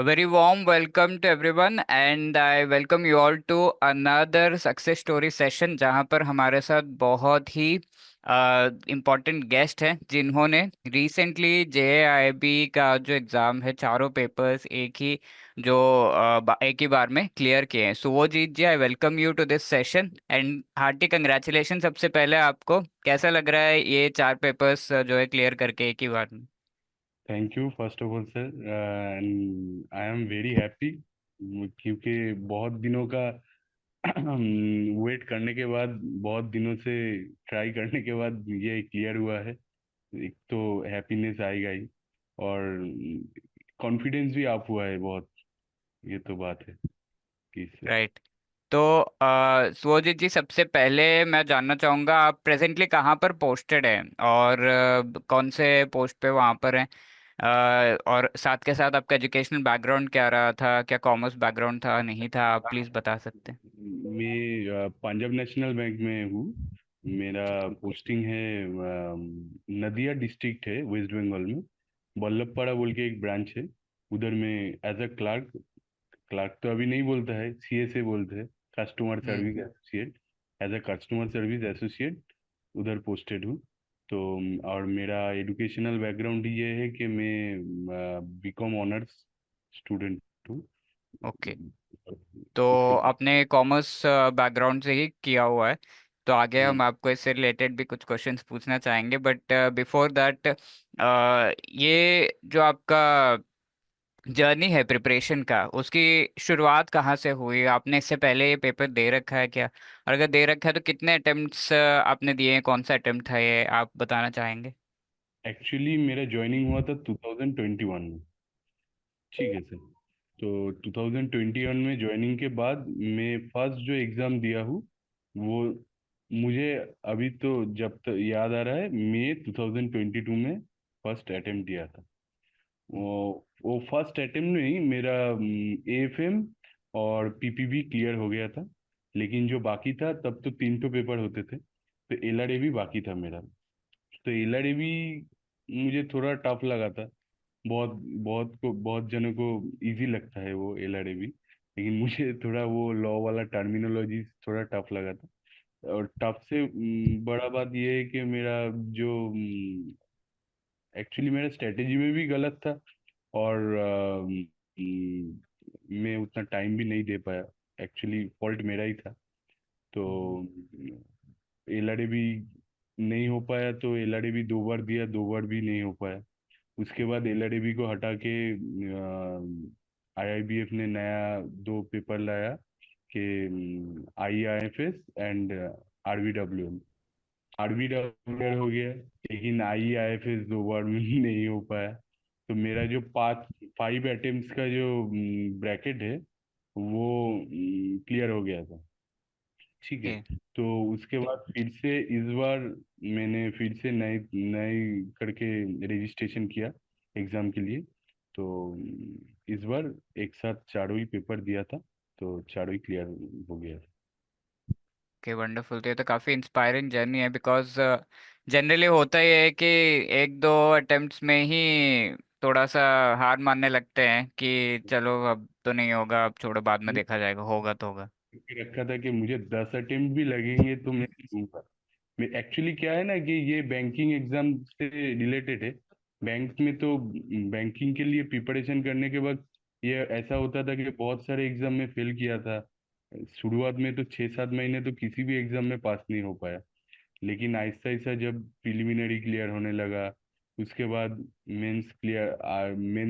A very warm welcome to everyone and I welcome you all to another success story session जहां पर हमारे साथ बहुत ही important guest हैं जिन्होंने रिसेंटली जेआईबी का जो एग्ज़ाम है चारों पेपर्स एक ही बार में क्लियर किए हैं। Suvojit ji, I welcome you to this session and hearty congratulation. सबसे पहले आपको कैसा लग रहा है ये चार पेपर्स जो है क्लियर करके एक ही बार में? Thank you first of all sir, and I am very happy क्योंकि बहुत दिनों का वेट करने के बाद, बहुत दिनों से ट्राई करने के बाद ये क्लियर हुआ है। एक तो हैप्पीनेस आएगा ही, और कॉन्फिडेंस भी आप हुआ है बहुत। ये तो बात है कि इससे राइट। तो सुवोजित जी, सबसे पहले मैं जानना चाहूँगा आप प्रेजेंटली कहाँ पर पोस्टेड हैं और कौन से पोस्ट पे वहाँ पर हैं। और साथ के साथ आपका एजुकेशनल बैकग्राउंड क्या रहा था, क्या कॉमर्स बैकग्राउंड था नहीं था, आप प्लीज़ बता सकते हैं? मैं पंजाब नेशनल बैंक में हूँ। मेरा ठीक है। पोस्टिंग है, नदिया डिस्ट्रिक्ट है वेस्ट बंगाल में। बल्लभपाड़ा बोल के एक ब्रांच है, उधर में एज अ क्लार्क। क्लार्क तो अभी नहीं बोलता है, सीएसए बोलते हैं, customer hmm. Service associate. As a customer service associate उधर पोस्टेड हूँ। तो और मेरा एजुकेशनल बैकग्राउंड ये है कि मैं बीकॉम ऑनर्स स्टूडेंट हूँ। ओके। तो उसके आपने कॉमर्स बैकग्राउंड से ही किया हुआ है, तो आगे बाद हम आपको इससे रिलेटेड भी कुछ क्वेश्चंस पूछना चाहेंगे, बट बिफोर दैट ये जो आपका जर्नी है प्रिपरेशन का, उसकी शुरुआत कहाँ से हुई? आपने इससे पहले ये पेपर दे रखा है क्या? और अगर दे रखा है तो कितने अटेम्प्ट्स आपने दिए हैं, कौन सा अटेम्प्ट था ये आप बताना चाहेंगे? एक्चुअली मेरा ज्वाइनिंग हुआ था 2021 में। ठीक है सर। तो 2021 में ज्वाइनिंग के बाद मैं फर्स्ट जो एग्ज़ाम दिया हूँ वो, मुझे अभी तो जब तक याद आ रहा है, मई 2022 में फर्स्ट अटेम्प्ट दिया था। वो फर्स्ट अटेम्प्ट में ही मेरा एएफएम और पीपीबी क्लियर हो गया था। लेकिन जो बाकी था, तब तो तीन तो पेपर होते थे, तो एलआरए भी बाकी था मेरा। तो एलआरए भी मुझे थोड़ा टफ लगा था। बहुत बहुत जनों को इजी लगता है वो एलआरए भी, लेकिन मुझे थोड़ा वो लॉ वाला टर्मिनोलॉजी थोड़ा टफ लगा था। और टफ से बड़ा बात ये है कि मेरा जो एक्चुअली मेरा स्ट्रेटेजी में भी गलत था, और मैं उतना टाइम भी नहीं दे पाया। एक्चुअली फॉल्ट मेरा ही था। तो एलआरए भी नहीं हो पाया, तो एलआरए भी दो बार दिया, दो बार भी नहीं हो पाया। उसके बाद एलआरएबी को हटा के आईआईबीएफ ने नया दो पेपर लाया कि आईआईएफएस एंड आरबीडब्ल्यूएम। आरबीडब्ल्यूएम हो गया, लेकिन आईआईएफएस दो बार में नहीं हो पाया। तो मेरा जो पाँच फाइव अटेम्प्ट्स का जो ब्रैकेट है वो क्लियर हो गया था। ठीक है। ओके। तो उसके बाद फिर से इस बार मैंने फिर से नए नए करके रजिस्ट्रेशन किया एग्ज़ाम के लिए। तो इस बार एक साथ चारों ही पेपर दिया था, तो चारों ही क्लियर हो गया था। Okay, wonderful. तो ये तो काफ़ी इंस्पायरिंग जर्नी है, बिकॉज जनरली होता ही है कि एक दो अटेम्प्ट्स में ही थोड़ा सा हार मानने लगते हैं कि चलो अब तो नहीं होगा, अब छोड़ो, बाद में देखा जाएगा, होगा तो होगा। क्योंकि रखा था कि मुझे 10 अटेम्प्ट भी लगेंगे तो मैं दूंगा। मैं एक्चुअली क्या है ना कि ये बैंकिंग एग्जाम से रिलेटेड है। बैंक में तो बैंकिंग के लिए प्रिपरेशन करने के बाद ये ऐसा होता था कि बहुत सारे एग्जाम में फेल किया था। शुरुआत में तो 6-7 महीने तो किसी भी एग्जाम में पास नहीं हो पाया। लेकिन आहिस्ता आहिस्ता जब प्रिलिमिनरी क्लियर होने लगा, उसके बाद मेंस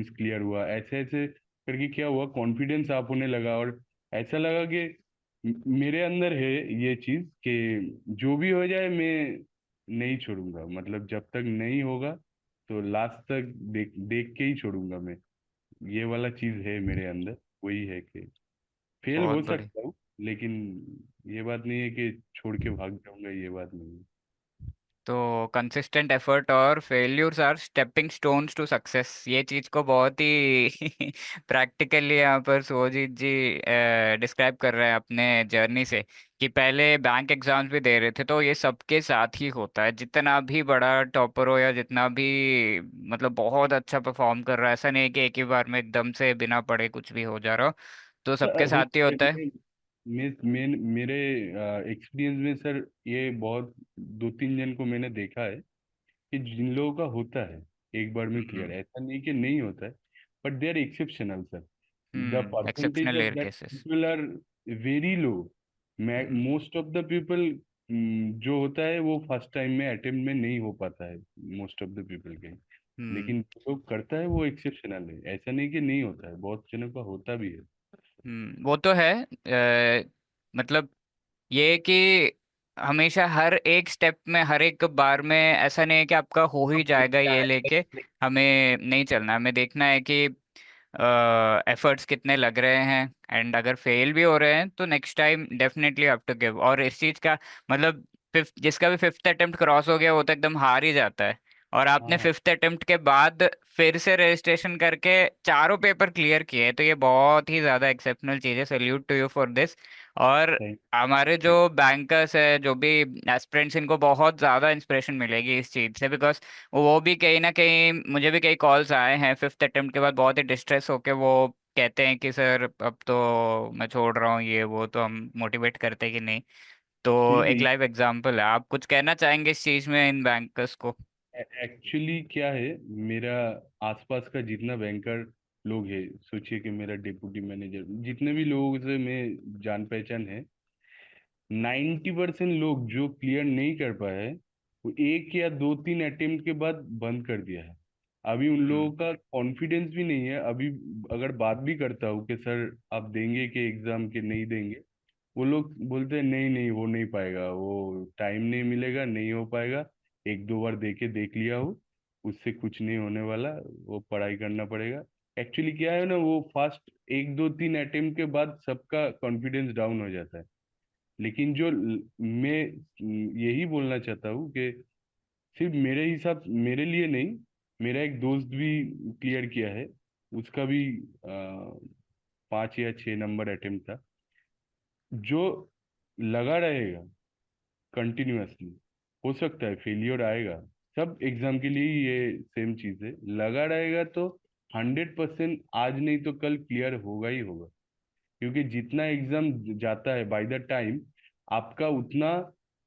क्लियर हुआ, ऐसे ऐसे करके क्या हुआ, कॉन्फिडेंस आप होने लगा। और ऐसा लगा कि मेरे अंदर है ये चीज कि जो भी हो जाए मैं नहीं छोड़ूंगा। मतलब जब तक नहीं होगा तो लास्ट तक देख देख के ही छोड़ूंगा मैं। ये वाला चीज है मेरे अंदर। वही है कि फेल बहुत हो बढ़िया। सकता हूँ, लेकिन ये बात नहीं है कि छोड़ के भाग जाऊंगा, ये बात नहीं है। तो कंसिस्टेंट एफर्ट और failures are stepping stones to success, ये चीज को बहुत ही प्रैक्टिकली यहाँ पर सुजीत जी डिस्क्राइब कर रहे हैं अपने जर्नी से, कि पहले बैंक एग्जाम्स भी दे रहे थे। तो ये सबके साथ ही होता है, जितना भी बड़ा टॉपर हो या जितना भी मतलब बहुत अच्छा परफॉर्म कर रहा है, ऐसा नहीं है कि एक ही बार में एकदम से बिना पढ़े कुछ भी हो जा रहा हो, तो सबके साथ ही होता है। होता है। मेरे एक्सपीरियंस में सर, ये बहुत दो तीन जन को मैंने देखा है कि जिन लोगों का होता है एक बार में क्लियर, ऐसा नहीं कि नहीं होता है, but they are exceptional sir. The percentage exceptional of rare that cases. People are very low. Most of the people जो होता है वो फर्स्ट टाइम में अटेम्प्ट में नहीं हो पाता है, मोस्ट ऑफ द पीपल के। हम्म। लेकिन जो लोग करता है वो एक्सेप्शनल है, ऐसा नहीं कि नहीं होता है, बहुत जनों का होता भी है। वो तो है। मतलब ये कि हमेशा हर एक स्टेप में, हर एक बार में ऐसा नहीं है कि आपका हो ही जाएगा, ये लेके हमें नहीं चलना। हमें देखना है कि एफर्ट्स कितने लग रहे हैं, एंड अगर फेल भी हो रहे हैं तो next time definitely have to give. और इस चीज का मतलब फिफ्थ, जिसका भी फिफ्थ अटेम्प्ट क्रॉस हो गया वो तो एकदम हार ही जाता है। और आपने हाँ, फिफ्थ अटेम्प्ट के बाद फिर से रजिस्ट्रेशन करके चारों पेपर क्लियर किए, तो ये बहुत ही ज्यादा एक्सेप्शनल चीज है। Salute to you for this. और थैंक हमारे जो यू। बैंकर्स है, जो भी एस्पिरेंट्स, इनको बहुत ज़्यादा इंस्पिरेशन मिलेगी इस चीज़ से, बिकॉज वो भी कहीं ना कहीं, मुझे भी कई कॉल्स आए हैं फिफ्थ अटेम्प्ट के बाद बहुत ही डिस्ट्रेस होके, वो कहते हैं कि सर अब तो मैं छोड़ रहा हूँ ये वो। तो हम मोटिवेट करते हैं कि नहीं। तो ठीक एक है। लाइव एग्जांपल है। आप कुछ कहना चाहेंगे इस चीज़ में इन बैंकर्स को? एक्चुअली क्या है, मेरा आसपास का जितना बैंकर लोग हैं, सोचिए कि मेरा डिप्टी मैनेजर, जितने भी लोगों से मैं जान पहचान है, 90% लोग जो क्लियर नहीं कर पाए हैं, वो एक या दो तीन अटेम्प्ट के बाद बंद कर दिया है। अभी उन लोगों हम्म। का कॉन्फिडेंस भी नहीं है अभी। अगर बात भी करता हूँ कि सर आप देंगे कि एग्जाम के नहीं देंगे, वो लोग बोलते हैं नहीं नहीं वो नहीं पाएगा, वो टाइम नहीं मिलेगा, नहीं हो पाएगा। एक दो बार दे के देख लिया हो, उससे कुछ नहीं होने वाला, वो पढ़ाई करना पड़ेगा। एक्चुअली क्या है ना, वो फास्ट एक दो तीन अटेम्प्ट के बाद सबका कॉन्फिडेंस डाउन हो जाता है। लेकिन मैं यही बोलना चाहता हूँ कि सिर्फ मेरे हिसाब, मेरे लिए नहीं, मेरा एक दोस्त भी क्लियर किया है, उसका भी 5 या 6 नंबर अटेम्प्ट था। जो लगा रहेगा कंटिन्यूअसली, हो सकता है फेलियर आएगा, सब एग्जाम के लिए ही ये सेम चीज है, लगा रहेगा तो 100% आज नहीं तो कल क्लियर होगा ही होगा। क्योंकि जितना एग्जाम जाता है बाय द टाइम, आपका उतना,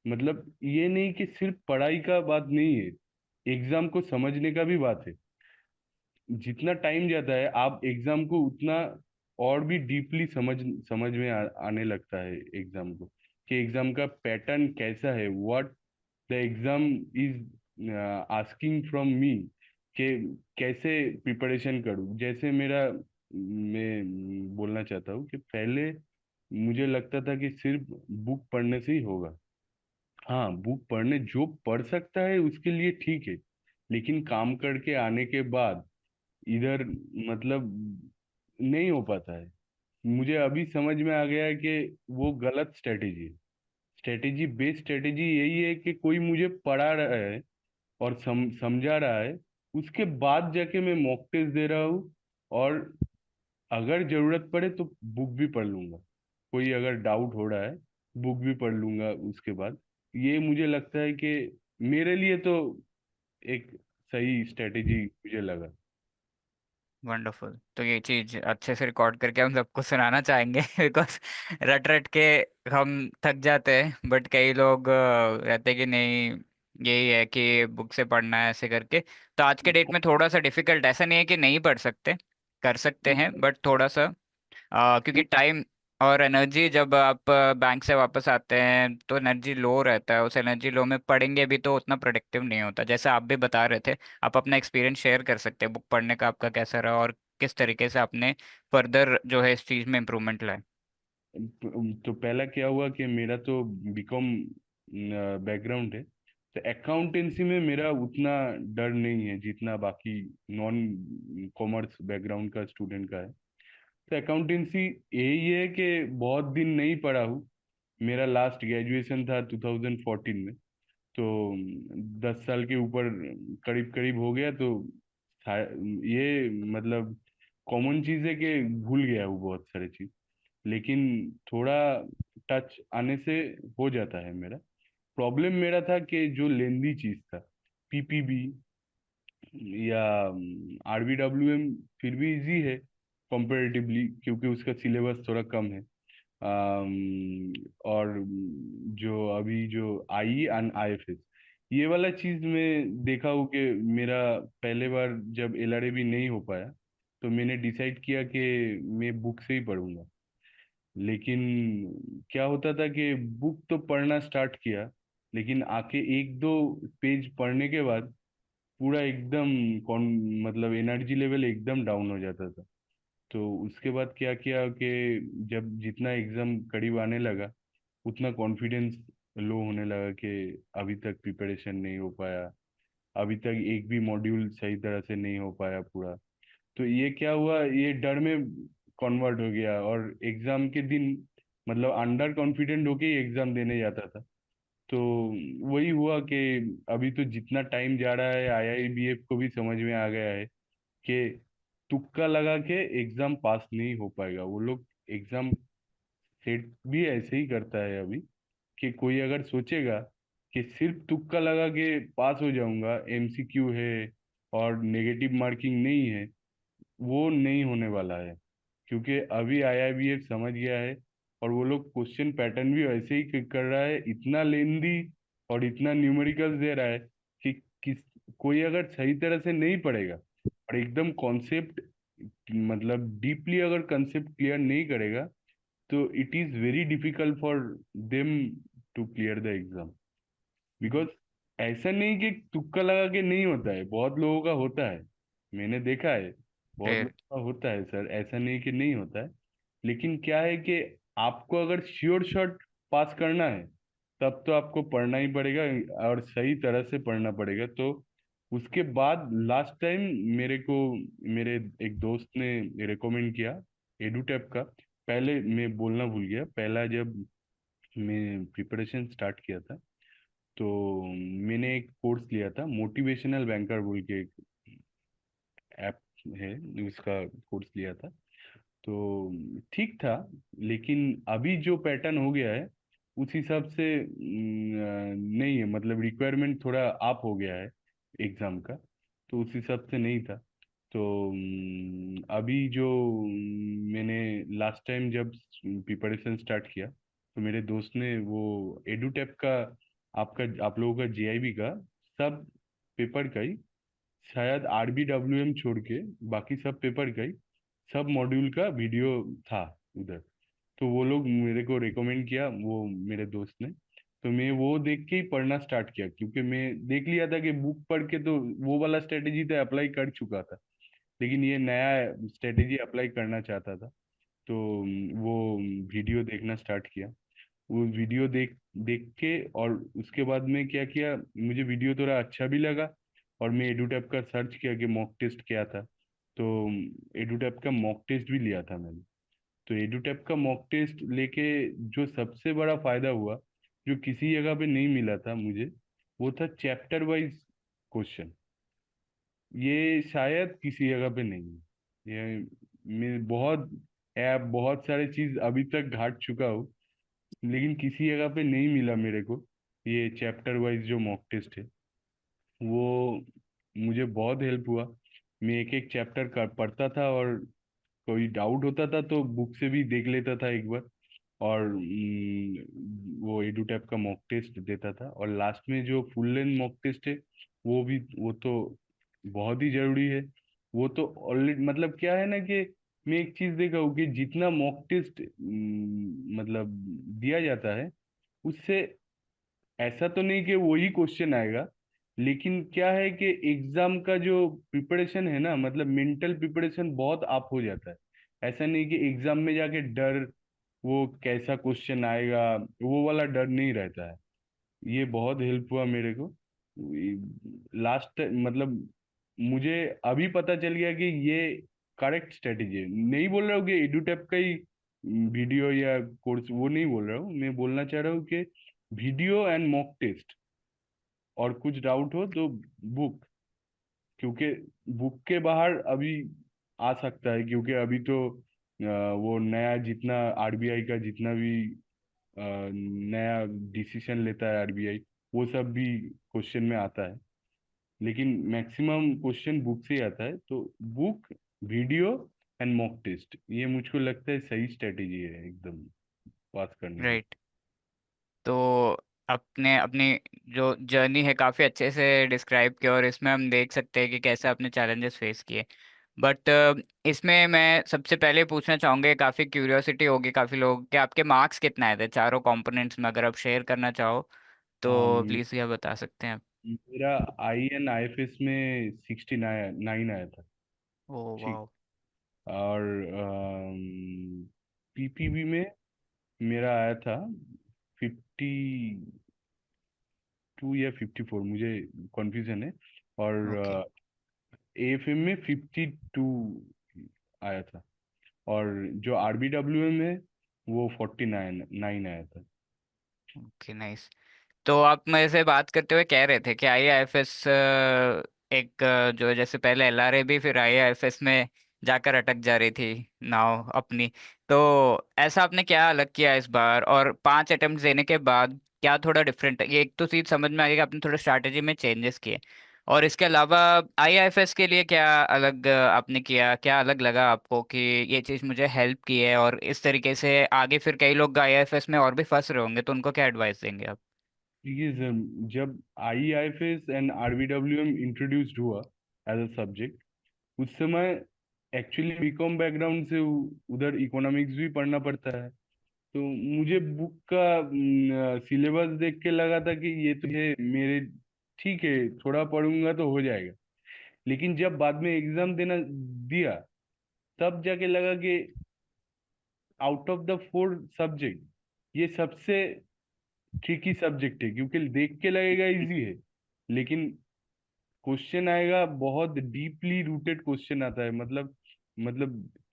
मतलब ये नहीं कि सिर्फ पढ़ाई का बात नहीं है, एग्जाम को समझने का भी बात है। जितना टाइम जाता है आप एग्जाम को उतना और भी डीपली समझ समझ में आने लगता है एग्जाम को, कि एग्जाम का पैटर्न कैसा है, what the exam is asking from me, कि कैसे प्रिपरेशन करूँ। जैसे मेरा, मैं बोलना चाहता हूँ कि पहले मुझे लगता था कि सिर्फ बुक पढ़ने से ही होगा। हाँ, बुक पढ़ने जो पढ़ सकता है उसके लिए ठीक है, लेकिन काम करके आने के बाद इधर, मतलब नहीं हो पाता है। मुझे अभी समझ में आ गया है कि वो गलत स्ट्रेटेजी है। स्ट्रेटेजी, बेस्ड स्ट्रेटेजी यही है कि कोई मुझे पढ़ा रहा है और समझा रहा है, उसके बाद जाके मैं मॉक टेस्ट दे रहा हूँ, और अगर जरूरत पड़े तो बुक भी पढ़ लूंगा। कोई अगर डाउट हो रहा है, बुक भी पढ़ लूंगा उसके बाद। ये मुझे लगता है कि मेरे लिए तो एक सही स्ट्रेटेजी मुझे लगा। वंडरफुल। तो ये चीज अच्छे से रिकॉर्ड करके हम सबको सुनाना चाहेंगे बिकॉज रट रट के हम थक जाते हैं, बट कई लोग रहते हैं कि नहीं, यही है कि बुक से पढ़ना है ऐसे करके। तो आज के डेट में थोड़ा सा डिफिकल्ट, ऐसा नहीं है कि नहीं पढ़ सकते, कर सकते हैं, बट थोड़ा सा क्योंकि टाइम और एनर्जी, जब आप बैंक से वापस आते हैं तो एनर्जी लो रहता है। उस एनर्जी लो में पढ़ेंगे भी तो उतना प्रोडक्टिव नहीं होता, जैसे आप भी बता रहे थे। आप अपना एक्सपीरियंस शेयर कर सकते हैं, बुक पढ़ने का आपका कैसा रहा और किस तरीके से आपने फर्दर जो है इस चीज़ में इम्प्रूवमेंट लाए। तो पहला क्या हुआ कि मेरा तो बीकॉम बैकग्राउंड है, तो अकाउंटेंसी में मेरा उतना डर नहीं है जितना बाकी नॉन कॉमर्स बैकग्राउंड का स्टूडेंट का है। तो अकाउंटेंसी यही है कि बहुत दिन नहीं पढ़ा हूँ। मेरा लास्ट ग्रेजुएशन था 2014 में, तो 10 साल के ऊपर करीब करीब हो गया, तो ये मतलब कॉमन चीज है कि भूल गया वो बहुत सारी चीज। लेकिन थोड़ा टच आने से हो जाता है मेरा। प्रॉब्लम मेरा था कि जो लेंदी चीज था, पीपीबी या आरबीडब्ल्यूएम, फिर भी इजी है कंपैरेटिवली, क्योंकि उसका सिलेबस थोड़ा कम है। और जो अभी जो आई एंड आईएफएस, ये वाला चीज मैं देखा हूँ कि मेरा पहले बार जब एलआरएबी नहीं हो पाया, तो मैंने डिसाइड किया कि मैं बुक से ही पढ़ूंगा। लेकिन क्या होता था कि बुक तो पढ़ना स्टार्ट किया, लेकिन आके एक दो पेज पढ़ने के बाद पूरा एकदम कौन मतलब एनर्जी लेवल एकदम डाउन हो जाता था। तो उसके बाद क्या किया कि जब जितना एग्जाम करीब आने लगा, उतना कॉन्फिडेंस लो होने लगा कि अभी तक प्रिपरेशन नहीं हो पाया, अभी तक एक भी मॉड्यूल सही तरह से नहीं हो पाया पूरा। तो ये क्या हुआ, ये डर में कन्वर्ट हो गया, और एग्जाम के दिन मतलब अंडर कॉन्फिडेंट होके ही एग्जाम देने जाता था। तो वही हुआ कि अभी तो जितना टाइम जा रहा है, आईआईबीएफ को भी समझ में आ गया है कि तुक्का लगा के एग्जाम पास नहीं हो पाएगा। वो लोग एग्जाम सेट भी ऐसे ही करता है अभी, कि कोई अगर सोचेगा कि सिर्फ तुक्का लगा के पास हो जाऊंगा, एमसीक्यू है और नेगेटिव मार्किंग नहीं है, वो नहीं होने वाला है। क्योंकि अभी आईआईबीएफ समझ गया है, और वो लोग क्वेश्चन पैटर्न भी वैसे ही कर रहा है, इतना लेंदी और इतना न्यूमेरिकल्स दे रहा है कि किस कोई अगर सही तरह से नहीं पढ़ेगा और एकदम कॉन्सेप्ट मतलब डीपली अगर कंसेप्ट क्लियर नहीं करेगा, तो it is very difficult for them to clear the exam. Because ऐसा नहीं कि तुक्का लगा के नहीं होता है, बहुत लोगों का होता है, मैंने देखा है, बहुत फिर लोगों का होता है सर, ऐसा नहीं कि नहीं होता है। लेकिन क्या है कि आपको अगर श्योर शॉट पास करना है, तब तो आपको पढ़ना ही पड़ेगा, और सही तरह से पढ़ना पड़ेगा। तो उसके बाद लास्ट टाइम मेरे को मेरे एक दोस्त ने रिकमेंड किया एडुटैप का। पहले मैं बोलना भूल गया, पहला जब मैं प्रिपरेशन स्टार्ट किया था, तो मैंने एक कोर्स लिया था, मोटिवेशनल बैंकर बोल के एक ऐप है, उसका कोर्स लिया था। तो ठीक था। लेकिन अभी जो पैटर्न हो गया है, उस हिसाब से नहीं है, मतलब रिक्वायरमेंट थोड़ा अप हो गया है एग्जाम का, तो उस हिसाब से नहीं था। तो अभी जो मैंने लास्ट टाइम जब प्रिपरेशन स्टार्ट किया, तो मेरे दोस्त ने वो एडुटेप का, आपका आप लोगों का जेआईबी का सब पेपर का ही, शायद आरबीडब्ल्यूएम छोड़ के बाकी सब पेपर का ही, सब मॉड्यूल का वीडियो था उधर। तो वो लोग मेरे को रिकमेंड किया, वो मेरे दोस्त ने। तो मैं वो देख के ही पढ़ना स्टार्ट किया, क्योंकि मैं देख लिया था कि बुक पढ़ के तो वो वाला स्ट्रेटेजी तो अप्लाई कर चुका था, लेकिन ये नया स्ट्रेटेजी अप्लाई करना चाहता था। तो वो वीडियो देखना स्टार्ट किया। वो वीडियो देख देख के, और उसके बाद में क्या किया, मुझे वीडियो थोड़ा अच्छा भी लगा, और मैं एडुटैप का सर्च किया कि मॉक टेस्ट क्या था। तो एडुटैप का मॉक टेस्ट भी लिया था मैंने। तो एडुटैप का मॉक टेस्ट लेके जो सबसे बड़ा फायदा हुआ, जो किसी जगह पे नहीं मिला था मुझे, वो था चैप्टर वाइज क्वेश्चन। ये शायद किसी जगह पे नहीं है। ये मैं बहुत ऐप बहुत सारे चीज अभी तक घाट चुका हूँ, लेकिन किसी जगह पे नहीं मिला मेरे को। ये चैप्टर वाइज जो मॉक टेस्ट है, वो मुझे बहुत हेल्प हुआ। मैं एक एक चैप्टर कर पढ़ता था, और कोई डाउट होता था तो बुक से भी देख लेता था एक बार, और वो एडुटैप का मॉक टेस्ट देता था। और लास्ट में जो फुल लेंथ मॉक टेस्ट है, वो तो बहुत ही जरूरी है। वो तो ऑलरेडी मतलब क्या है ना कि मैं एक चीज देखा हूँ कि जितना मॉक टेस्ट मतलब दिया जाता है, उससे ऐसा तो नहीं कि वही क्वेश्चन आएगा, लेकिन क्या है कि एग्जाम का जो प्रिपरेशन है ना, मतलब मेंटल प्रिपरेशन बहुत अप हो जाता है। ऐसा नहीं कि एग्जाम में जाके डर, वो कैसा क्वेश्चन आएगा, वो वाला डर नहीं रहता है। ये बहुत हेल्प हुआ मेरे को लास्ट मतलब। मुझे अभी पता चल गया कि ये करेक्ट स्ट्रेटेजी है। नहीं बोल रहा हूँ कि एडुटेप का ही वीडियो या कोर्स, वो नहीं बोल रहा हूँ, मैं बोलना चाह रहा हूँ कि वीडियो एंड मॉक टेस्ट, और कुछ डाउट हो तो बुक, क्योंकि बुक के बाहर अभी आ सकता है, क्योंकि अभी तो वो नया जितना आरबीआई का जितना भी नया डिसीजन लेता है आरबीआई, वो सब भी क्वेश्चन में आता है। लेकिन मैक्सिमम क्वेश्चन बुक से ही आता है, तो book, video and mock test, ये मुझको लगता है सही स्ट्रेटेजी है एकदम पास करने की। राइट। तो अपने अपनी जो जर्नी है काफ़ी अच्छे से डिस्क्राइब किया, और इसमें हम देख सकते हैं कि कैसे आपने चैलेंजेस फेस किए। बट इसमें मैं सबसे पहले पूछना चाहूँगा, काफ़ी क्यूरियोसिटी होगी काफ़ी लोग, कि आपके मार्क्स कितना आए थे चारों कंपोनेंट्स में, अगर आप शेयर करना चाहो हाँ, तो प्लीज़ यह बता सकते हैं आप। मेरा I N I F S में 69 आया था। ओ ठीक। वाह। और पीपीबी में मेरा आया था 52 या 54, मुझे कंफ्यूजन है। ओके। और एएफएम में 52 आया था। और जो आरबीडब्ल्यूएम है वो 49 आया था। Okay nice. तो आप मेरे से बात करते हुए कह रहे थे कि आईआईएफएस एक जो है, जैसे पहले एलआरए भी, फिर आईआईएफएस में जाकर अटक जा रही थी नाव अपनी। तो ऐसा आपने क्या अलग किया इस बार, और 5 अटेम्प्ट देने के बाद क्या थोड़ा डिफरेंट है? ये एक तो चीज समझ में आ गई कि आपने थोड़ा स्ट्रैटेजी में चेंजेस किए, और इसके अलावा आईआईएफएस के लिए क्या अलग आपने किया, क्या अलग लगा आपको कि ये चीज़ मुझे हेल्प की है, और इस तरीके से आगे फिर कई लोग आईआईएफएस में और भी फंस रहे होंगे, तो उनको क्या एडवाइस देंगे आप? ये जब आईआईएफएस एंड आरबीडब्ल्यूएम इंट्रोड्यूस्ड हुआ एज अ सब्जेक्ट, उस समय एक्चुअली बीकॉम बैकग्राउंड से उधर इकोनॉमिक्स भी पढ़ना पड़ता है। तो मुझे बुक का सिलेबस देख के लगा था कि ये तो ये मेरे, ठीक है थोड़ा पढ़ूंगा तो हो जाएगा। लेकिन जब बाद में एग्जाम देना दिया, तब जाके लगा कि आउट ऑफ द 4 सब्जेक्ट ये सबसे ट्रिकी सब्जेक्ट है, क्योंकि देख के लगेगा इजी है, लेकिन क्वेश्चन आएगा बहुत डीपली रूटेड क्वेश्चन आता है। मतलब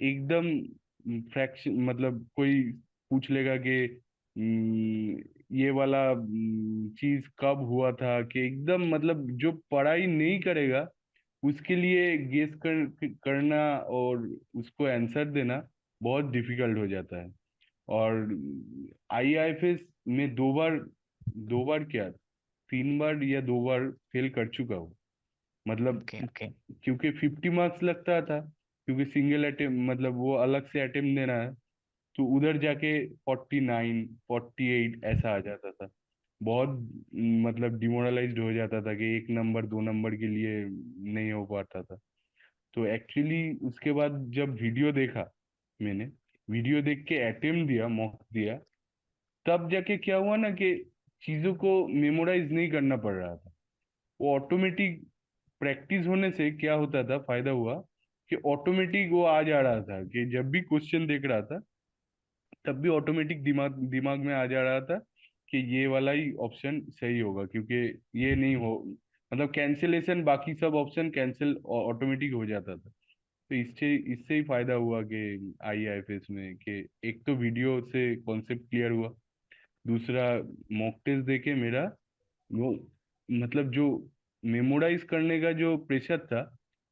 एकदम फ्रैक्शन, मतलब कोई पूछ लेगा कि ये वाला चीज कब हुआ था, कि एकदम मतलब जो पढ़ाई नहीं करेगा उसके लिए गेस करना और उसको आंसर देना बहुत डिफिकल्ट हो जाता है। और आईआईएफएस में दो बार क्या, 3 बार या 2 बार फेल कर चुका हूँ। मतलब ओके। क्योंकि 50 मार्क्स लगता था, क्योंकि सिंगल अटेम्प्ट, मतलब वो अलग से अटेम्प्ट देना है, तो उधर जाके 49 48 ऐसा आ जाता था। बहुत मतलब डिमोरलाइज्ड हो जाता था कि 1 नंबर 2 नंबर के लिए नहीं हो पाता था। तो एक्चुअली उसके बाद जब वीडियो देखा, मैंने वीडियो देख के अटेम्प्ट दिया, मॉक दिया, तब जाके क्या हुआ ना कि चीजों को मेमोराइज नहीं करना पड़ रहा था। वो ऑटोमेटिक प्रैक्टिस होने से क्या होता था, फायदा हुआ कि ऑटोमेटिक वो आ जा रहा था, कि जब भी क्वेश्चन देख रहा था तब भी ऑटोमेटिक दिमाग दिमाग में आ जा रहा था कि ये वाला ही ऑप्शन सही होगा, क्योंकि ये नहीं हो, मतलब कैंसिलेशन, बाकी सब ऑप्शन कैंसिल ऑटोमेटिक हो जाता था। तो इससे इससे ही फायदा हुआ कि आईआईएफएस में, कि एक तो वीडियो से कॉन्सेप्ट क्लियर हुआ, दूसरा मॉक टेस्ट देके मेरा वो, मतलब जो मेमोराइज करने का जो प्रेशर था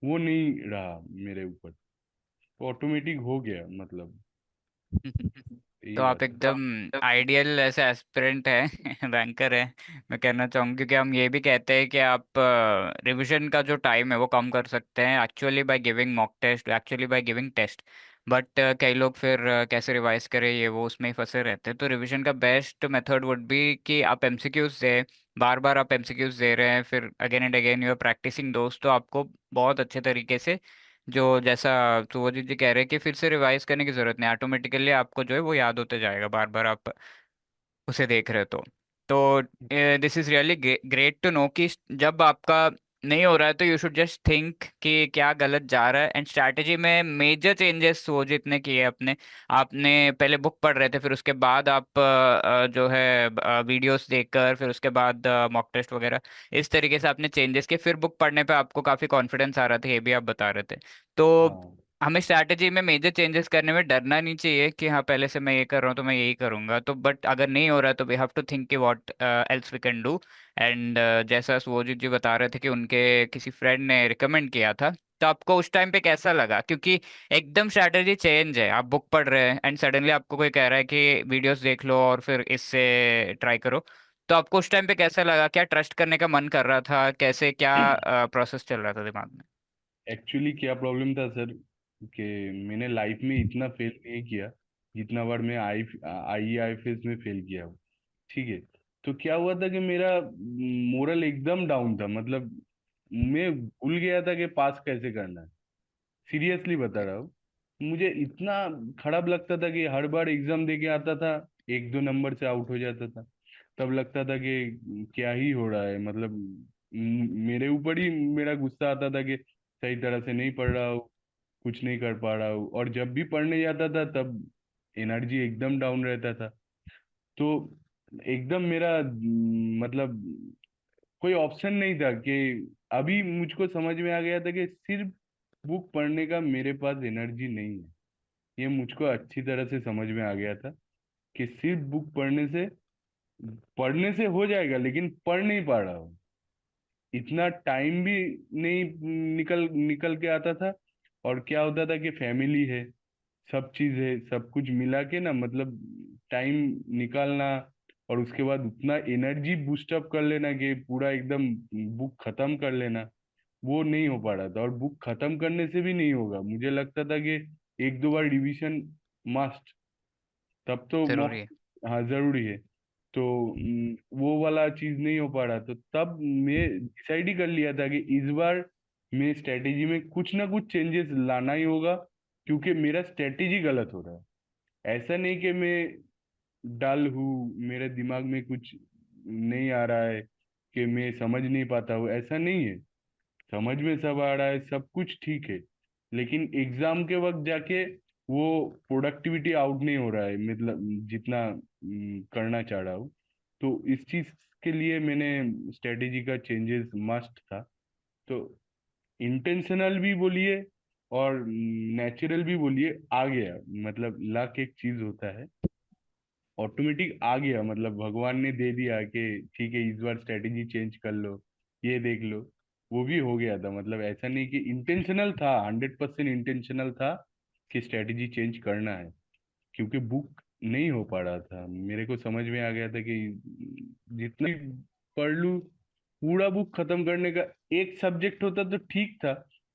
वो नहीं रहा मेरे ऊपर, तो ऑटोमेटिक हो गया, मतलब तो यही आप बात है। एकदम आइडियल ऐसे एस्पिरेंट हैं बैंकर हैं, मैं कहना चाहूँगा, क्योंकि हम ये भी कहते हैं कि आप रिवीजन का जो टाइम है वो कम कर सकते हैं actually by giving mock test, actually by giving test. But कई लोग फिर कैसे रिवाइज करें, ये वो उसमें ही फंसे रहते हैं। तो रिवीजन का बेस्ट मेथड वुड बी कि आप एमसीक्यूज दे, बार बार आप एमसीक्यूज दे रहे हैं, फिर again and again you are practicing दोस्त, तो आपको बहुत अच्छे तरीके से, जो जैसा सुभजीत जी कह रहे हैं, कि फिर से रिवाइज करने की जरूरत नहीं, ऑटोमेटिकली आपको जो है वो याद होते जाएगा बार बार आप उसे देख रहे हो। तो this is really great to know कि जब आपका नहीं हो रहा है तो यू शुड जस्ट थिंक कि क्या गलत जा रहा है, एंड स्ट्रैटेजी में मेजर चेंजेस वो जितने किए अपने, आपने पहले बुक पढ़ रहे थे, फिर उसके बाद आप जो है वीडियोस देखकर, फिर उसके बाद मॉक टेस्ट वगैरह, इस तरीके से आपने चेंजेस किए, फिर बुक पढ़ने पे आपको काफी कॉन्फिडेंस आ रहा था, ये भी आप बता रहे थे। तो हाँ, हमें स्ट्रैटेजी में मेजर चेंजेस करने में डरना नहीं चाहिए कि हाँ पहले से मैं ये कर रहा हूँ तो मैं यही करूंगा, तो बट अगर नहीं हो रहा है तो वी हैव टू थिंक कि what else we can do. And जैसा सुभजीत जी बता रहे थे कि उनके किसी फ्रेंड ने रिकमेंड किया था, तो आपको उस टाइम पे कैसा लगा? क्योंकि एकदम स्ट्रैटेजी चेंज है, आप बुक पढ़ रहे हैं एंड सडनली आपको कोई कह रहा है कि वीडियोस देख लो और फिर इससे ट्राई करो, तो आपको उस टाइम पे कैसा लगा? क्या ट्रस्ट करने का मन कर रहा था? कैसे क्या प्रोसेस चल रहा था दिमाग में? एक्चुअली क्या प्रॉब्लम था सर, कि मैंने लाइफ में इतना फेल नहीं किया जितना बार मैं IEFS में फेल किया हूँ। ठीक है। तो क्या हुआ था कि मेरा मोरल एकदम डाउन था, मतलब मैं भूल गया था कि पास कैसे करना है। सीरियसली बता रहा हूँ। मुझे इतना खराब लगता था कि हर बार एग्जाम दे के आता था, एक दो नंबर से आउट हो जाता था। तब लगता था कि क्या ही हो रहा है, मतलब मेरे ऊपर ही मेरा गुस्सा आता था कि सही तरह से नहीं पढ़ रहा हूँ, कुछ नहीं कर पा रहा हूँ। और जब भी पढ़ने जाता था तब एनर्जी एकदम डाउन रहता था। तो एकदम मेरा मतलब कोई ऑप्शन नहीं था कि अभी मुझको समझ में आ गया था कि सिर्फ बुक पढ़ने का मेरे पास एनर्जी नहीं है। ये मुझको अच्छी तरह से समझ में आ गया था कि सिर्फ बुक पढ़ने से हो जाएगा, लेकिन पढ़ नहीं पा रहा हूँ। इतना टाइम भी नहीं निकल निकल के आता था। और क्या होता था कि फैमिली है, सब चीज है, सब कुछ मिला के ना, मतलब टाइम निकालना और उसके बाद उतना एनर्जी बूस्ट अप कर लेना कि पूरा एकदम बुक खत्म कर लेना, वो नहीं हो पा रहा था। और बुक खत्म करने से भी नहीं होगा, मुझे लगता था कि एक दो बार रिवीजन मस्ट, तब तो जरूरी है। हाँ जरूरी है। तो वो वाला चीज नहीं हो पा रहा, तो तब मैं डिसाइड ही कर लिया था कि इस बार मैं स्ट्रेटेजी में कुछ ना कुछ चेंजेस लाना ही होगा, क्योंकि मेरा स्ट्रेटेजी गलत हो रहा है। ऐसा नहीं कि मैं डल हूँ, मेरे दिमाग में कुछ नहीं आ रहा है, कि मैं समझ नहीं पाता हूँ, ऐसा नहीं है। समझ में सब आ रहा है, सब कुछ ठीक है। लेकिन एग्जाम के वक्त जाके वो प्रोडक्टिविटी आउट नहीं हो रहा है, मतलब जितना करना चाह रहा हूँ। तो इस चीज के लिए मैंने स्ट्रेटेजी का चेंजेस मस्ट था। तो इंटेंशनल भी बोलिए और नेचुरल भी बोलिए, आ गया। मतलब लक एक चीज होता है, ऑटोमेटिक आ गया, मतलब भगवान ने दे दिया कि ठीक है इस बार स्ट्रेटेजी चेंज कर लो, ये देख लो। वो भी हो गया था, मतलब ऐसा नहीं कि इंटेंशनल था, 100% इंटेंशनल था कि स्ट्रेटेजी चेंज करना है। क्योंकि बुक नहीं हो पा रहा था, मेरे को समझ में आ गया था कि जितना भी पढ़ लूँ, पूरा बुक खत्म करने का, एक सब्जेक्ट होता तो ठीक था,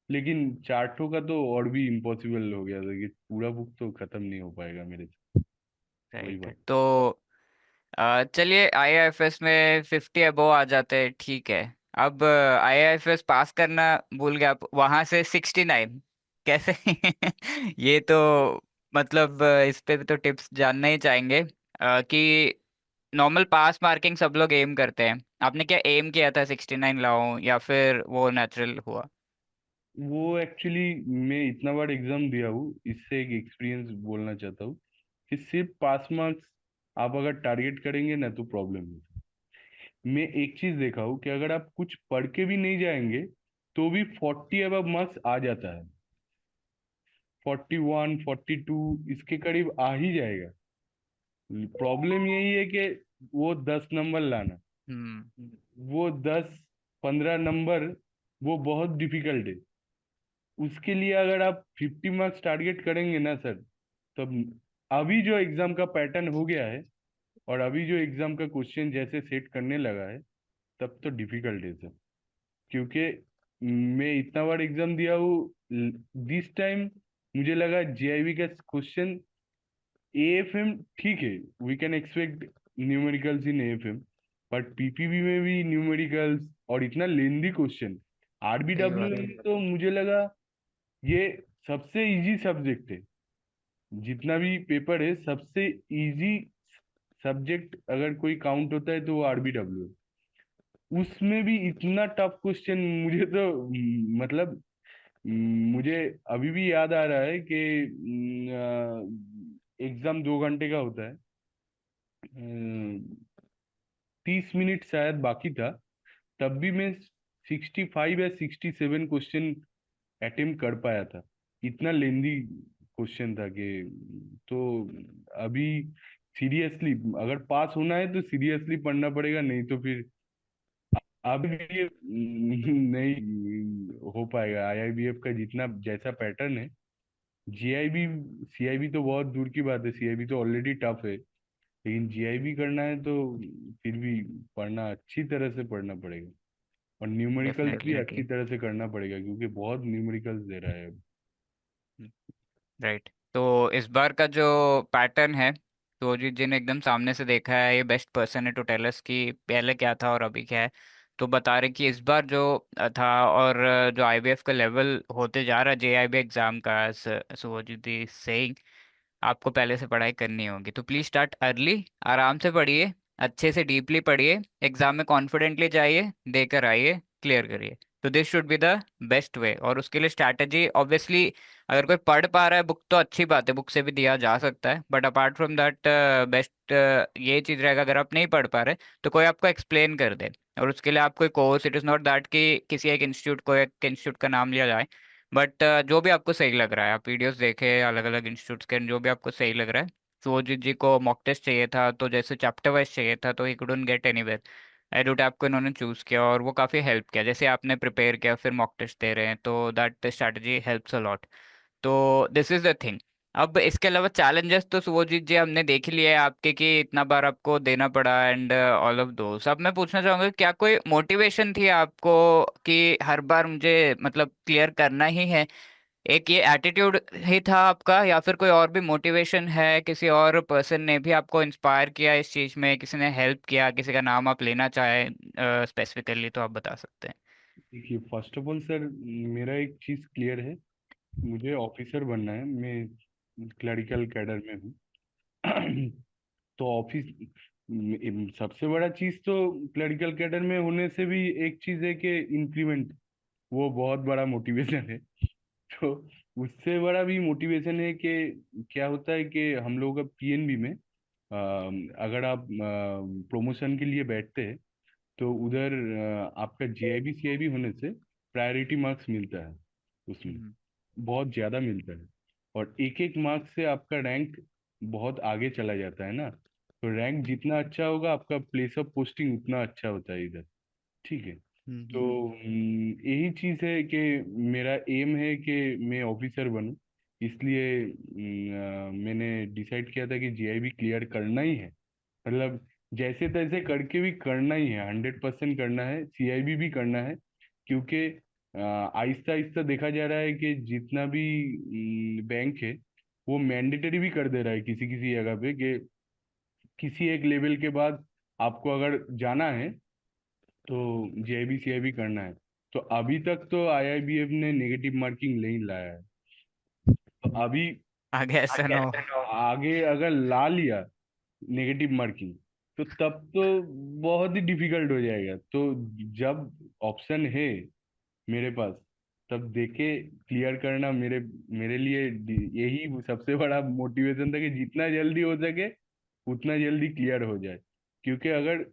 लेकिन चार्टों का तो और भी इम्पॉसिबल हो गया था कि पूरा बुक तो खत्म नहीं हो पाएगा मेरे से। वही राइट है। बात। तो चलिए आईआईएफएस में 50 अबव आ जाते हैं, ठीक है। अब आईआईएफएस पास करना भूल गए आप, वहां से 69 कैसे? ये तो मतलब इस पे भी तो टिप्स जानना ही चाहेंगे कि नॉर्मल पास मार्किंग सब लोग एम करते हैं, आपने क्या एम किया था 69 लाऊं या फिर वो नेचुरल हुआ? वो एक्चुअली मैं इतना बार एग्जाम दिया हूँ, इससे एक एक्सपीरियंस बोलना चाहता हूँ कि सिर्फ पास मार्क्स आप अगर टारगेट करेंगे ना तो प्रॉब्लम है। मैं एक चीज देखा हूँ कि अगर आप कुछ पढ़ के भी नहीं जाएंगे तो भी 40 अबव मार्क्स आ जाता है। 41 42 इसके करीब आ ही जाएगा। प्रॉब्लम यही है कि वो 10 नंबर लाना, हम्म। वो 10 15 नंबर, वो बहुत डिफिकल्ट है। उसके लिए अगर आप 50 मार्क्स टारगेट करेंगे ना सर, तब अभी जो एग्जाम का पैटर्न हो गया है और अभी जो एग्जाम का क्वेश्चन जैसे सेट करने लगा है, तब तो डिफिकल्ट है सर। क्योंकि मैं इतना बार एग्जाम दिया हूँ, दिस टाइम मुझे लगा JIV का क्वेश्चन, AFM ठीक है, we can expect numericals in AFM, but PPB में भी न्यूमेरिकल्स और इतना लेंदी क्वेश्चन। सही RBW बात है। में तो मुझे लगा ये सबसे इजी सब्जेक्ट है, जितना भी पेपर है सबसे इजी सब्जेक्ट अगर कोई काउंट होता है तो वो RBW। उसमें भी इतना टफ क्वेश्चन, मुझे तो मतलब मुझे अभी भी याद आ रहा है कि एग्जाम 2 घंटे का होता है, 30 मिनट शायद बाकी था, तब भी मैं 65 या 67 क्वेश्चन अटेम्प्ट कर पाया था। इतना लेंदी क्वेश्चन था कि, तो अभी सीरियसली अगर पास होना है तो सीरियसली पढ़ना पड़ेगा, नहीं तो फिर अभी ये नहीं हो पाएगा। आईआईबीएफ का जितना जैसा पैटर्न है, जीआईबी सीआईबी तो बहुत दूर की बात है, सीआईबी तो ऑलरेडी टफ है, लेकिन जीआईबी करना है तो फिर भी पढ़ना अच्छी तरह से पढ़ना पड़ेगा, और न्यूमेरिकल्स भी डेफिनेटली। अच्छी तरह से करना पड़ेगा क्योंकि बहुत न्यूमेरिकल्स दे रहा है अब। राइट। तो इस बार का जो पैटर्न है, तो अजीत जी ने एकदम सामने से देखा है, ये बेस्ट पर्सन है टू टेल अस कि पहले क्या था और अभी क्या है। तो बता रहे कि इस बार जो था, और जो आईबीएफ का लेवल होते जा रहा है जेआईबी एग्जाम का, सुभजीत जी सेइंग आपको पहले से पढ़ाई करनी होगी, तो प्लीज स्टार्ट अर्ली। आराम से पढ़िए, अच्छे से डीपली पढ़िए, एग्जाम में कॉन्फिडेंटली जाइए, देकर आइए, क्लियर करिए। तो this should be the best way. और उसके लिए स्ट्रैटेजी ऑब्वियसली, अगर कोई पढ़ पा रहा है बुक तो अच्छी बात है, बुक से भी दिया जा सकता है, but apart from that best ये चीज़ रहेगा, अगर आप नहीं पढ़ पा रहे तो कोई आपको एक्सप्लेन कर दे। और उसके लिए आप कोई course, it is not that कि किसी एक इंस्टीट्यूट को, एक इंस्टीट्यूट का नाम लिया जाए, बट जो भी आपको सही लग रहा है, आप वीडियोस देखे अलग अलग इंस्टीट्यूट्स के, जो भी आपको सही लग रहा है। सुभजीत जी को मॉक टेस्ट चाहिए था, तो जैसे चैप्टर वाइज चाहिए था, तो ही कुडंट गेट एनीवेयर। एडुटैप को इन्होंने चूज किया और वो काफ़ी हेल्प किया, जैसे आपने प्रिपेयर किया फिर मॉक टेस्ट दे रहे हैं, तो that strategy helps a lot. तो दिस इज द थिंग। अब इसके अलावा चैलेंजेस तो सुभजीत जी हमने देख ही लिया है आपके, कि इतना बार आपको देना पड़ा एंड ऑल ऑफ दोस। अब मैं पूछना चाहूंगा, क्या कोई मोटिवेशन थी आपको कि हर बार मुझे मतलब क्लियर करना ही है? एक ये एटीट्यूड ही था आपका, या फिर कोई और भी मोटिवेशन है, किसी और पर्सन ने भी आपको इंस्पायर किया इस चीज में, किसी ने हेल्प किया, किसी का नाम आप लेना चाहें स्पेसिफिकली तो आप बता सकते हैं। देखिए, फर्स्ट ऑफ ऑल सर, मेरा एक चीज़ क्लियर है, मुझे ऑफिसर बनना है, मैं क्लरिकल कैडर में हूँ। तो ऑफिस सबसे बड़ा चीज तो क्लरिकल कैडर में होने से भी एक चीज है कि इंक्रीमेंट, वो बहुत बड़ा मोटिवेशन है। तो उससे बड़ा भी मोटिवेशन है कि क्या होता है कि हम लोग का पीएनबी में अगर आप प्रमोशन के लिए बैठते हैं तो उधर आपका जेआईबी सीआईबी होने से प्रायोरिटी मार्क्स मिलता है, उसमें हम्म। बहुत ज़्यादा मिलता है, और एक एक मार्क्स से आपका रैंक बहुत आगे चला जाता है ना। तो रैंक जितना अच्छा होगा आपका प्लेस ऑफ पोस्टिंग उतना अच्छा होता है इधर। ठीक है। तो हम्म। यही चीज़ है कि मेरा एम है कि मैं ऑफिसर बनूं, इसलिए मैंने डिसाइड किया था कि जीआईबी क्लियर करना ही है, मतलब जैसे तैसे करके भी करना ही है, 100% करना है, सीआईबी भी करना है, क्योंकि आहिस्ता आहिस्ता देखा जा रहा है कि जितना भी बैंक है वो मैंडेटरी भी कर दे रहा है किसी किसी जगह पे, कि किसी एक लेवल के बाद आपको अगर जाना है तो जेआईबी सीआईबी करना है। तो अभी तक तो आईआईबीएफ ने नेगेटिव मार्किंग नहीं लाया है, तो अभी आगे ऐसा ना हो। आगे अगर ला लिया नेगेटिव मार्किंग तो तब तो बहुत ही डिफिकल्ट हो जाएगा। तो जब ऑप्शन है मेरे पास, तब देखे क्लियर करना मेरे मेरे लिए यही सबसे बड़ा मोटिवेशन था कि जितना जल्दी हो सके उतना जल्दी क्लियर हो जाए, क्योंकि अगर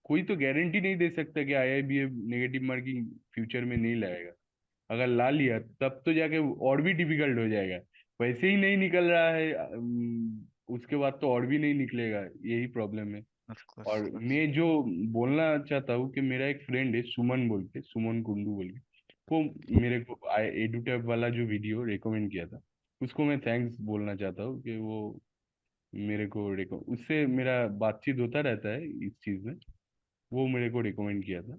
कोई तो गारंटी नहीं दे सकता कि आईआईबीएफ नेगेटिव मार्किंग फ्यूचर में नहीं लाएगा, अगर ला लिया तब तो जाके और भी डिफिकल्ट हो जाएगा। वैसे ही नहीं निकल रहा है, उसके बाद तो और भी नहीं निकलेगा, यही प्रॉब्लम है। Of course. और मैं जो बोलना चाहता हूँ कि मेरा एक फ्रेंड है सुमन बोल के, सुमन कुंडू बोल के, वो मेरे को एडुटैब वाला जो वीडियो रेकमेंड किया था, उसको मैं थैंक्स बोलना चाहता हूँ कि वो मेरे को उससे मेरा बातचीत होता रहता है इस चीज़ में, वो मेरे को रिकमेंड किया था।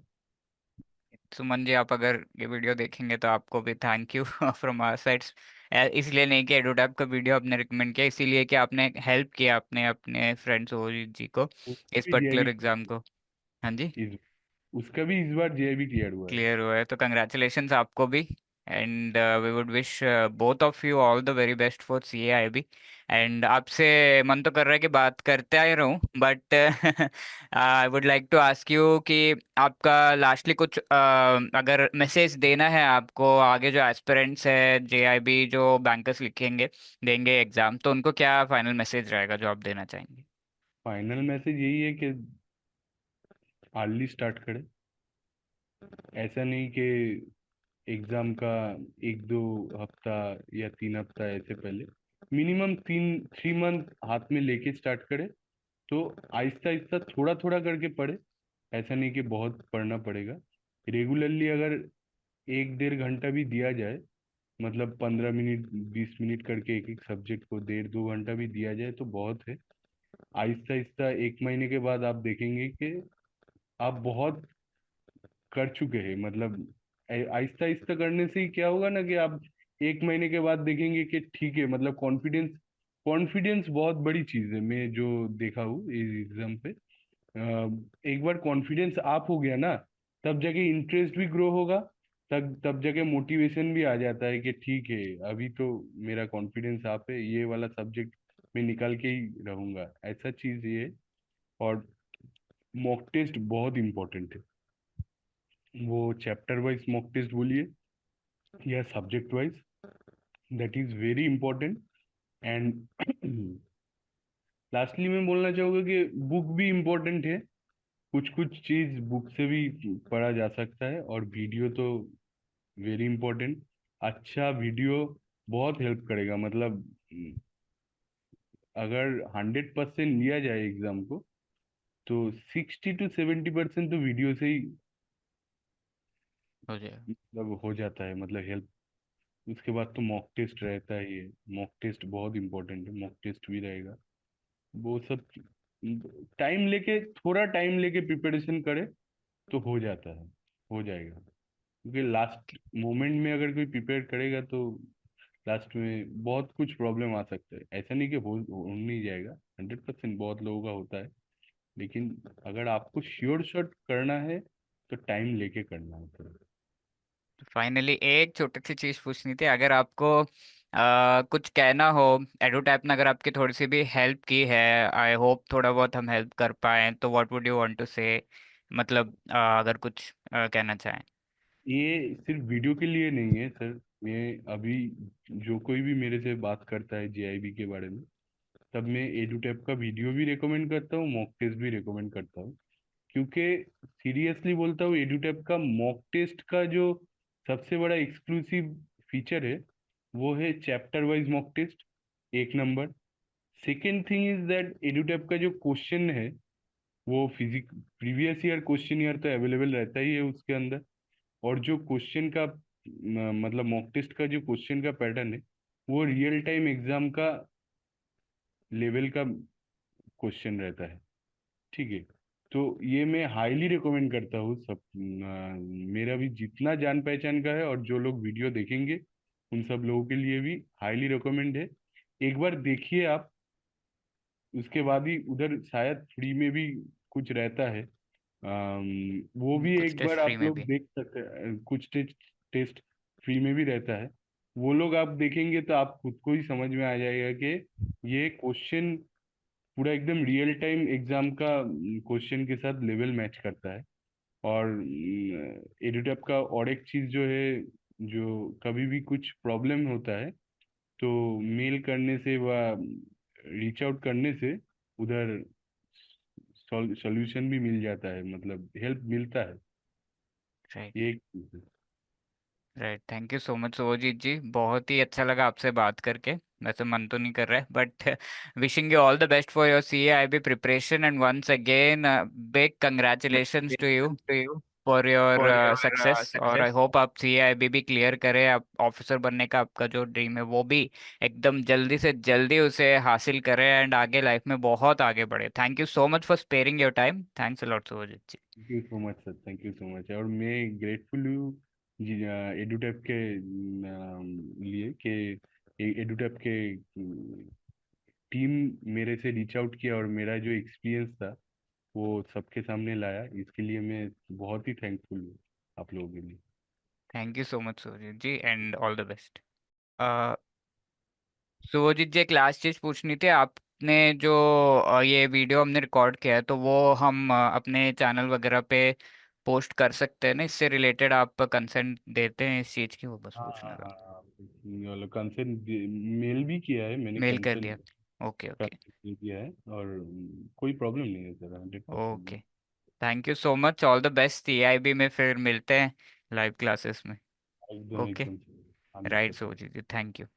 सुमन जी, आप अगर ये वीडियो देखेंगे तो आपको भी thank you from our sides. इसलिए नहीं कि एडोटैप का वीडियो आपने रिकमेंड किया, इसीलिए कि आपने हेल्प किया अपने अपने फ्रेंड्स ओजी जी को उसका इस भी जेआईबी पर्टिकुलर एग्जाम को। हाँ जी। इस उसका भी इस बार जेआईबी क्लियर हुआ है। क्लियर हुआ है तो कंग्रेचुलेशंस आपको भी। And we would wish both of you all the very best for CAIB। एंड आपसे मन तो कर रहा है कि बात करते आ रहूं, but I would like to ask you कि आपका लास्टली कुछ अगर मैसेज देना है आपको आगे जो एस्पिरेंट्स है JIB, जो बैंकर्स लिखेंगे देंगे एग्जाम, तो उनको क्या फाइनल मैसेज रहेगा जो आप देना चाहेंगे? फाइनल मैसेज यही है कि अर्ली स्टार्ट करें, ऐसा नहीं कि एग्जाम का 1-2 हफ्ता या 3 हफ्ता ऐसे पहले, मिनिमम 3 मंथ हाथ में लेके स्टार्ट करे। तो आहिस्ता आहिस्ता थोड़ा थोड़ा करके पढ़े। ऐसा नहीं कि बहुत पढ़ना पड़ेगा। रेगुलरली अगर 1-1.5 घंटा भी दिया जाए, मतलब 15 मिनट 20 मिनट करके एक एक सब्जेक्ट को 1.5-2 घंटा भी दिया जाए तो बहुत है। आहिस्ता आहिस्ता 1 महीने के बाद आप देखेंगे कि आप बहुत कर चुके हैं। मतलब आहिस्ता आहिस्ता करने से ही क्या होगा ना कि आप 1 महीने के बाद देखेंगे कि ठीक है। मतलब कॉन्फिडेंस, कॉन्फिडेंस बहुत बड़ी चीज़ है। मैं जो देखा हूँ इस एग्जाम पे, एक बार कॉन्फिडेंस आप हो गया ना, तब जाके इंटरेस्ट भी ग्रो होगा। तब तब जाके मोटिवेशन भी आ जाता है कि ठीक है, अभी तो मेरा कॉन्फिडेंस आप है, ये वाला सब्जेक्ट मैं निकाल के ही रहूंगा, ऐसा चीज़ ये है। और मॉक टेस्ट बहुत इंपॉर्टेंट है। वो चैप्टर वाइज मॉक टेस्ट बोलिए या subject wise, that is very important. And lastly मैं बोलना चाहूँगा कि बुक भी इम्पोर्टेंट है। कुछ कुछ चीज़ बुक से भी पढ़ा जा सकता है, और वीडियो तो वेरी इंपॉर्टेंट। अच्छा वीडियो बहुत हेल्प करेगा। मतलब अगर 100% लिया जाए एग्जाम को, तो 60 to 70% तो वीडियो से ही हो जाएगा। मतलब हो जाता है, मतलब हेल्प। उसके बाद तो मॉक टेस्ट रहता ही है। मॉक टेस्ट बहुत इंपॉर्टेंट है, मॉक टेस्ट भी रहेगा। वो सब टाइम लेके, थोड़ा टाइम लेके प्रिपरेशन करे तो हो जाता है, हो जाएगा। क्योंकि लास्ट मोमेंट में अगर कोई प्रिपेयर करेगा तो लास्ट में बहुत कुछ प्रॉब्लम आ सकता है। ऐसा नहीं कि हो नहीं जाएगा, 100% बहुत लोगों का होता है। लेकिन अगर आपको श्योर शॉट करना है तो टाइम लेके करना है थोड़ा। फाइनली एक छोटी सी चीज पूछनी थी, अगर आपको कुछ कहना हो, एडोटैप ने अगर आपकी थोड़ी सी भी हेल्प की है, आई होप थोड़ा बहुत हम हेल्प कर पाए, तो what would you want to say, मतलब अगर कुछ कहना चाहें। ये सिर्फ वीडियो के लिए नहीं है सर। मैं अभी, जो कोई भी मेरे से बात करता है जेआईबी के बारे में, तब मैं एडुटैप का वीडियो भी रिकमेंड करता हूँ, मॉक टेस्ट भी रिकमेंड करता हूँ। क्योंकि सीरियसली बोलता हूँ, एडुटैप का मॉक टेस्ट का जो सबसे बड़ा एक्सक्लूसिव फीचर है, वो है चैप्टर वाइज मॉक टेस्ट, 1 नंबर। Second thing is that Edutap का जो क्वेश्चन है, वो physic previous year question year तो अवेलेबल रहता ही है उसके अंदर। और जो क्वेश्चन का मतलब मॉक टेस्ट का जो क्वेश्चन का पैटर्न है, वो रियल टाइम एग्जाम का लेवल का क्वेश्चन रहता है। ठीक है। तो ये मैं हाईली रिकमेंड करता हूँ सब। मेरा भी जितना जान पहचान का है और जो लोग वीडियो देखेंगे, उन सब लोगों के लिए भी हाईली रिकमेंड है। एक बार देखिए आप। उसके बाद ही उधर शायद फ्री में भी कुछ रहता है। वो भी कुछ एक टेस्ट बार फ्री आप में लोग भी। देख सकते हैं। कुछ टेस्ट टेस्ट फ्री में भी रहता है। वो लोग आप देखेंगे तो आप खुद को ही समझ में आ जाएगा कि ये क्वेश्चन पूरा एकदम रियल टाइम एग्जाम का क्वेश्चन के साथ लेवल मैच करता है। और एडुटैप का और एक चीज जो है, जो कभी भी कुछ प्रॉब्लम होता है तो मेल करने से व रीच आउट करने से उधर सॉल्यूशन भी मिल जाता है, मतलब हेल्प मिलता है। राइट। ये एक चीज़ है। Right, thank you so much Subhajit ji, बहुत ही अच्छा लगा आपसे बात करके। वैसे मन तो नहीं कर रहा है, but wishing you all the best for your CAIB preparation, and once again big congratulations to you To you for your for your success. और success. आई होप आप CAIB भी क्लियर करें, आप ऑफिसर बनने का आपका जो ड्रीम है वो भी एकदम जल्दी से जल्दी उसे हासिल करें, एंड आगे लाइफ में बहुत आगे बढ़े। Thank you so much for sparing your time. Thanks a lot Subhajit ji. Thank you so much sir, thank you so much. और मैं ग्रेटफुल हूँ जी एडुटैप के लिए कि एडुटैप के टीम मेरे से रीच आउट किया और मेरा जो एक्सपीरियंस था वो सबके सामने लाया। इसके लिए मैं बहुत ही थैंकफुल हूँ आप लोगों के लिए। Thank you so much Subhajit ji, and all the best. Shubhajit ji, एक लास्ट चीज पूछनी थी। आपने जो ये वीडियो हमने रिकॉर्ड किया है, तो वो हम अपने चैनल वगैरह पे पोस्ट कर सकते हैं ना? इससे रिलेटेड आप कंसेंट देते हैं इस चीज़ की? वो बस हाँ पूछना हाँ था। हाँ, कंसर्न मेल भी किया है मैंने, मेल कर कंसर्न लिया? Okay okay. कंसर्न किया है। और कोई प्रॉब्लम नहीं है sir, 100%। Okay, thank you so much, all the best. CIB में फिर मिलते हैं लाइव क्लासेस में। एकदम ओके। एकदम। हाँ जी राइट सर। सोची थी, थैंक यू।